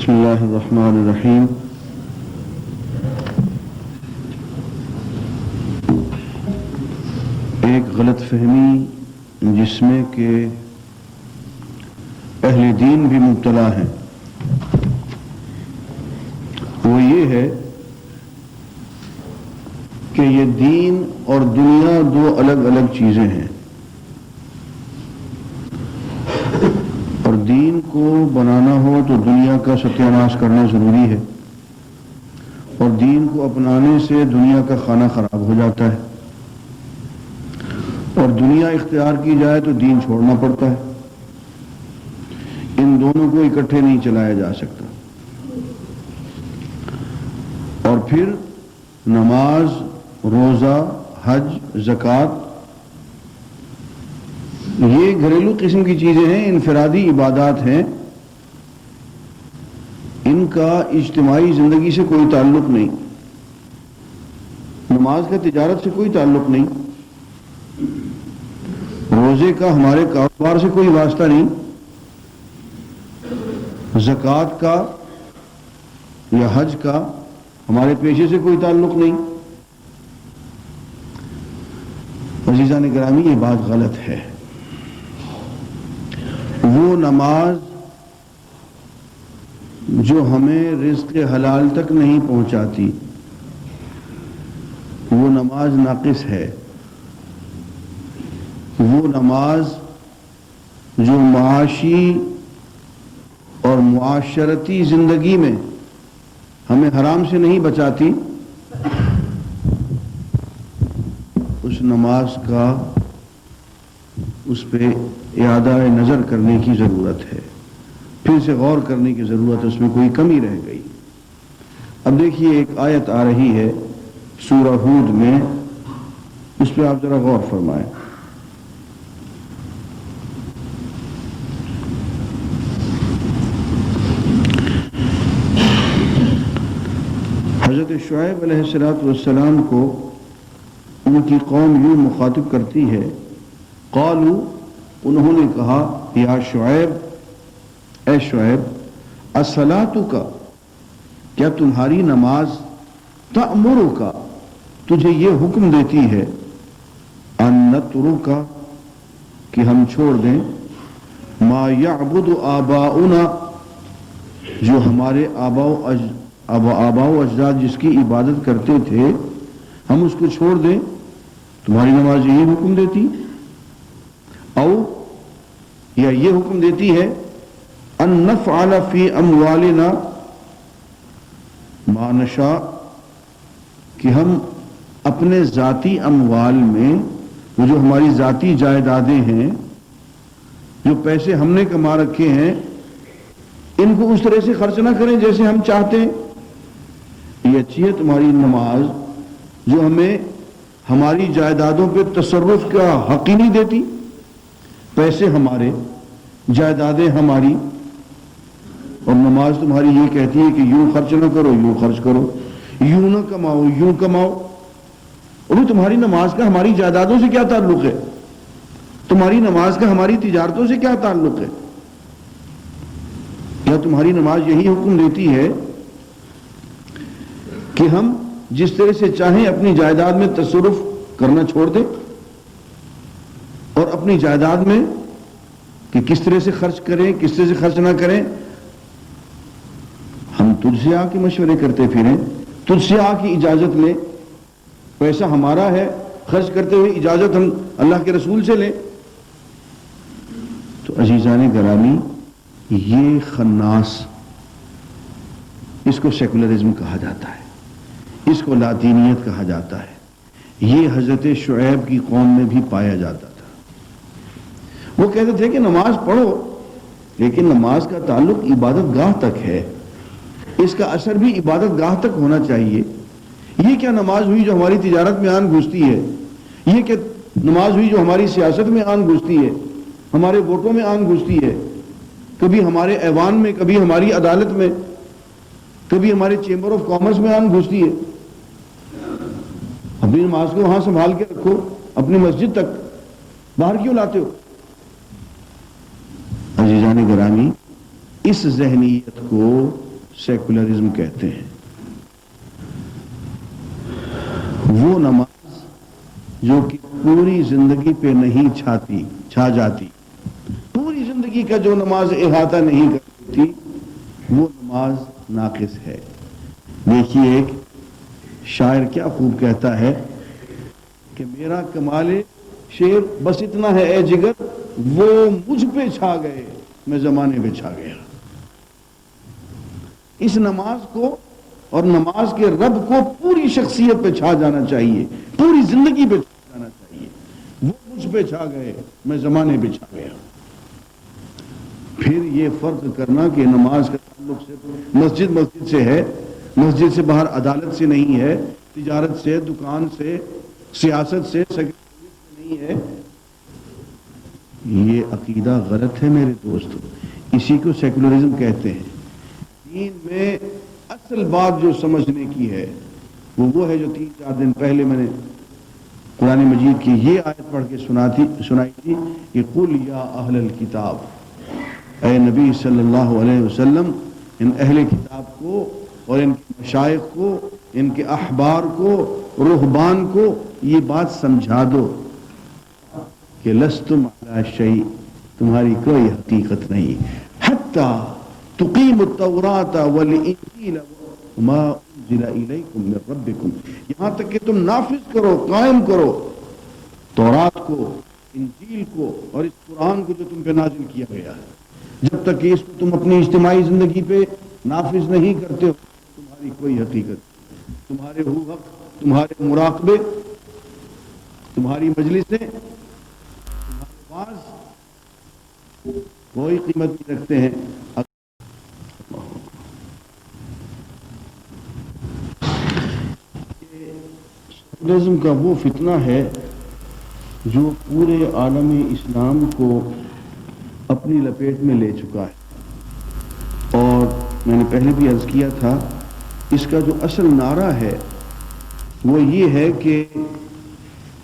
بسم اللہ الرحمن الرحیم۔ ایک غلط فہمی جس میں کہ اہل دین بھی مبتلا ہیں، وہ یہ ہے کہ یہ دین اور دنیا دو الگ الگ چیزیں ہیں، اور دین کو بنانا ہو تو دنیا کا ستیہ ناش کرنا ضروری ہے، اور دین کو اپنانے سے دنیا کا کھانا خراب ہو جاتا ہے، اور دنیا اختیار کی جائے تو دین چھوڑنا پڑتا ہے۔ ان دونوں کو اکٹھے نہیں چلایا جا سکتا۔ اور پھر نماز، روزہ، حج، زکوٰۃ یہ گھریلو قسم کی چیزیں ہیں، انفرادی عبادات ہیں، ان کا اجتماعی زندگی سے کوئی تعلق نہیں۔ نماز کا تجارت سے کوئی تعلق نہیں، روزے کا ہمارے کاروبار سے کوئی واسطہ نہیں، زکوٰۃ کا یا حج کا ہمارے پیشے سے کوئی تعلق نہیں۔ عزیزان گرامی، یہ بات غلط ہے۔ وہ نماز جو ہمیں رزق حلال تک نہیں پہنچاتی، وہ نماز ناقص ہے۔ وہ نماز جو معاشی اور معاشرتی زندگی میں ہمیں حرام سے نہیں بچاتی، اس نماز کا اس پہ اعادہ نظر کرنے کی ضرورت ہے، پھر سے غور کرنے کی ضرورت ہے، اس میں کوئی کمی رہ گئی۔ اب دیکھیے، ایک آیت آ رہی ہے سورہ ہود میں، اس پہ آپ ذرا غور فرمائیں۔ حضرت شعیب علیہ السلام کو ان کی قوم یوں مخاطب کرتی ہے، قالو، انہوں نے کہا، یا شعیب، اے شعیب، الصلاۃ کا، کیا تمہاری نماز، تأمرک، تجھے یہ حکم دیتی ہے، ان نترک، کہ ہم چھوڑ دیں، ما یعبد آباؤنا، جو ہمارے آباء و اجداد جس کی عبادت کرتے تھے، ہم اس کو چھوڑ دیں؟ تمہاری نماز یہی حکم دیتی، او یا یہ حکم دیتی ہے، ان نفعل فی اموالنا ما نشاء، کہ ہم اپنے ذاتی اموال میں، وہ جو ہماری ذاتی جائیدادیں ہیں، جو پیسے ہم نے کما رکھے ہیں، ان کو اس طرح سے خرچ نہ کریں جیسے ہم چاہتے ہیں۔ یہ اچھی ہے تمہاری نماز جو ہمیں ہماری جائیدادوں پہ تصرف کا حق ہی نہیں دیتی، پیسے ہمارے، جائیدادیں ہماری، اور نماز تمہاری یہ کہتی ہے کہ یوں خرچ نہ کرو، یوں خرچ کرو، یوں نہ کماؤ، یوں کماؤ۔ اور تمہاری نماز کا ہماری جائیدادوں سے کیا تعلق ہے؟ تمہاری نماز کا ہماری تجارتوں سے کیا تعلق ہے؟ کیا تمہاری نماز یہی حکم دیتی ہے کہ ہم جس طرح سے چاہیں اپنی جائیداد میں تصرف کرنا چھوڑ دیں، اور اپنی جائیداد میں کہ کس طرح سے خرچ کریں، کس طرح سے خرچ نہ کریں، ہم تجھ سے آ کے مشورے کرتے پھریں، تجھ سے آ کے اجازت لیں، پیسہ ہمارا ہے، خرچ کرتے ہوئے اجازت ہم اللہ کے رسول سے لیں؟ تو عزیزان گرامی، یہ خناس، اس کو سیکولرزم کہا جاتا ہے، اس کو لاطینیت کہا جاتا ہے۔ یہ حضرت شعیب کی قوم میں بھی پایا جاتا تھا۔ وہ کہتے تھے کہ نماز پڑھو، لیکن نماز کا تعلق عبادت گاہ تک ہے، اس کا اثر بھی عبادت گاہ تک ہونا چاہیے۔ یہ کیا نماز ہوئی جو ہماری تجارت میں آن گھستی ہے؟ یہ کیا نماز ہوئی جو ہماری سیاست میں آن گھستی ہے، ہمارے ووٹوں میں آن گھستی ہے، کبھی ہمارے ایوان میں، کبھی ہماری عدالت میں، کبھی ہمارے چیمبر آف کامرس میں آن گھستی ہے؟ اپنی نماز کو وہاں سنبھال کے رکھو، اپنی مسجد تک باہر کیوں لاتے ہو؟ عزیزان گرامی، اس ذہنیت کو سیکولرزم کہتے ہیں۔ وہ نماز جو کہ پوری زندگی پہ نہیں چھا جاتی، پوری زندگی کا جو نماز احاطہ نہیں کرتی، وہ نماز ناقص ہے۔ دیکھیے ایک شاعر کیا خوب کہتا ہے کہ میرا کمال شعر بس اتنا ہے اے جگر، وہ مجھ پہ چھا گئے میں زمانے پہ چھا گیا۔ اس نماز کو اور نماز کے رب کو پوری شخصیت پہ چھا جانا چاہیے، پوری زندگی پہ چھا جانا چاہیے۔ وہ مجھ پہ چھا گئے میں زمانے پہ چھا گیا۔ پھر یہ فرق کرنا کہ نماز کا تعلق صرف مسجد سے ہے، مسجد سے باہر عدالت سے نہیں ہے، تجارت سے، دکان سے، سیاست سے، سیکولرزم سے نہیں ہے، یہ عقیدہ غلط ہے میرے دوستو۔ اسی کو سیکولرزم کہتے ہیں۔ دین میں اصل بات جو سمجھنے کی ہے وہ ہے جو 3-4 دن پہلے میں نے قرآن مجید کی یہ آیت پڑھ کے سنائی تھی کہ قل یا اہل الکتاب، اے نبی صلی اللہ علیہ وسلم ان اہل کتاب کو اور ان کے مشائخ کو، ان کے احبار کو، رہبان کو یہ بات سمجھا دو کہ لستم علی شیء، تمہاری کوئی حقیقت نہیں، حتی تقیم التوراۃ والانجیل وما انزل الیکم من ربکم، یہاں تک کہ تم نافذ کرو، قائم کرو تورات کو، انجیل کو اور اس قرآن کو جو تم پہ نازل کیا گیا ہے۔ جب تک کہ اس کو تم اپنی اجتماعی زندگی پہ نافذ نہیں کرتے ہو، تمہاری کوئی حقیقت، تمہارے حقوق، تمہارے مراقبے، تمہاری مجلسیں، تمہارے واعظ کوئی قیمت نہیں رکھتے ہیں۔ سیکولرزم کا وہ فتنہ ہے جو پورے عالم اسلام کو اپنی لپیٹ میں لے چکا ہے، اور میں نے پہلے بھی عرض کیا تھا اس کا جو اصل نعرہ ہے وہ یہ ہے کہ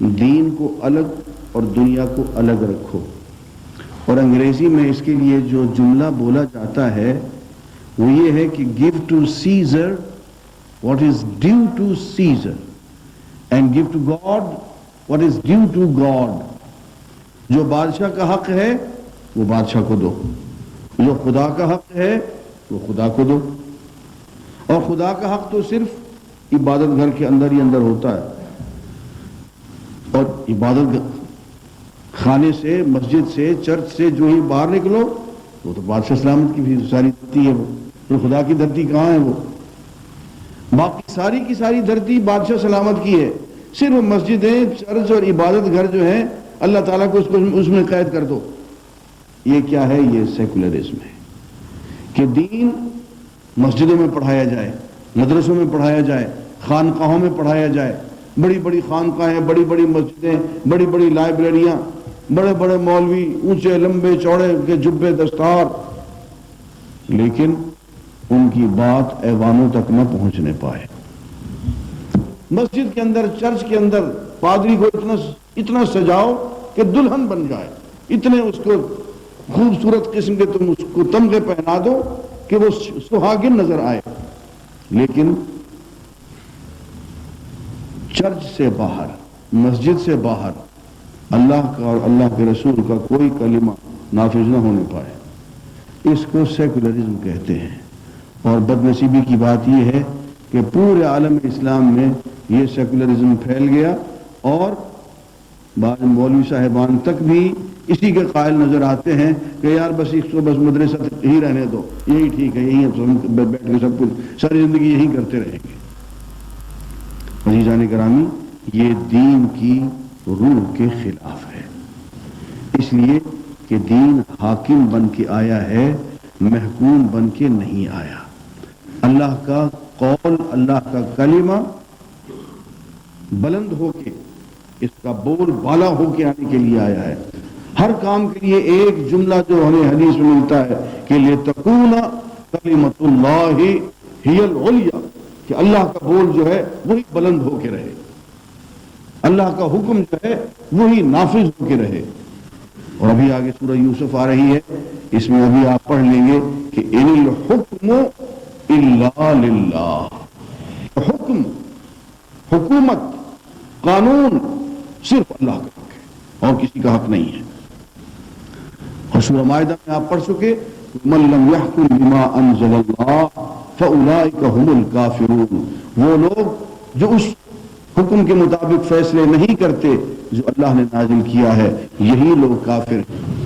دین کو الگ اور دنیا کو الگ رکھو، اور انگریزی میں اس کے لیے جو جملہ بولا جاتا ہے وہ یہ ہے کہ give to Caesar what is due to Caesar and give to God what is due to God۔ جو بادشاہ کا حق ہے وہ بادشاہ کو دو، جو خدا کا حق ہے وہ خدا کو دو، اور خدا کا حق تو صرف عبادت گھر کے اندر ہی اندر ہوتا ہے، اور عبادت خانے سے، مسجد سے، چرچ سے جو ہی باہر نکلو وہ تو بادشاہ سلامت کی بھی ساری دھرتی ہے، وہ تو خدا کی دھرتی کہاں ہے؟ وہ باقی ساری کی ساری دھرتی بادشاہ سلامت کی ہے، صرف مسجدیں، چرچ اور عبادت گھر جو ہیں اللہ تعالیٰ کو اس میں قید کر دو۔ یہ کیا ہے؟ یہ سیکولرزم ہے کہ دین مسجدوں میں پڑھایا جائے، مدرسوں میں پڑھایا جائے، خانقاہوں میں پڑھایا جائے، بڑی بڑی خانقاہیں، بڑی بڑی مسجدیں، بڑی بڑی لائبریریاں، بڑے بڑے مولوی، اونچے لمبے چوڑے کے جبے دستار، لیکن ان کی بات ایوانوں تک نہ پہنچنے پائے۔ مسجد کے اندر، چرچ کے اندر پادری کو اتنا سجاؤ کہ دلہن بن جائے، اتنے اس کو خوبصورت قسم کے تم اس کو تمغے پہنا دو کہ وہ سہاگن نظر آئے، لیکن چرچ سے باہر، مسجد سے باہر اللہ کا اور اللہ کے رسول کا کوئی کلمہ نافذ نہ ہونے پائے، اس کو سیکولرزم کہتے ہیں۔ اور بدنصیبی کی بات یہ ہے کہ پورے عالم اسلام میں یہ سیکولرزم پھیل گیا، اور بعض مولوی صاحبان تک بھی اسی کے قائل نظر آتے ہیں کہ یار بس اس کو بس مدرسہ ہی رہنے دو، یہی ٹھیک ہے، یہی بیٹھ کے سب کچھ ساری زندگی یہی کرتے رہیں گے۔ عزیزان گرامی، یہ دین کی روح کے خلاف ہے، اس لیے کہ دین حاکم بن کے آیا ہے، محکوم بن کے نہیں آیا۔ اللہ کا قول، اللہ کا کلمہ بلند ہو کے، اس کا بول بالا ہو کے آنے کے لیے آیا ہے۔ ہر کام کے لیے ایک جملہ جو ہمیں حدیث میں ملتا ہے کہ لِتَكُونَ كَلِمَةُ اللَّهِ هِيَ الْعُلْيَا، کہ اللہ کا بول جو ہے وہی بلند ہو کے رہے، اللہ کا حکم جو ہے وہی نافذ ہو کے رہے۔ اور ابھی آگے سورہ یوسف آ رہی ہے، اس میں ابھی آپ پڑھ لیں گے کہ اِنِ الْحُكْمُ الا للہ، حکم، حکومت، قانون صرف اللہ کا حق ہے اور کسی کا حق نہیں ہے۔ اور سورہ مائدہ میں آپ پڑھ چکے، من لم يحكم بما انزل اللہ فاولئک هم الکافرون، وہ لوگ جو اس حکم کے مطابق فیصلے نہیں کرتے جو اللہ نے نازل کیا ہے، یہی لوگ کافر ہیں۔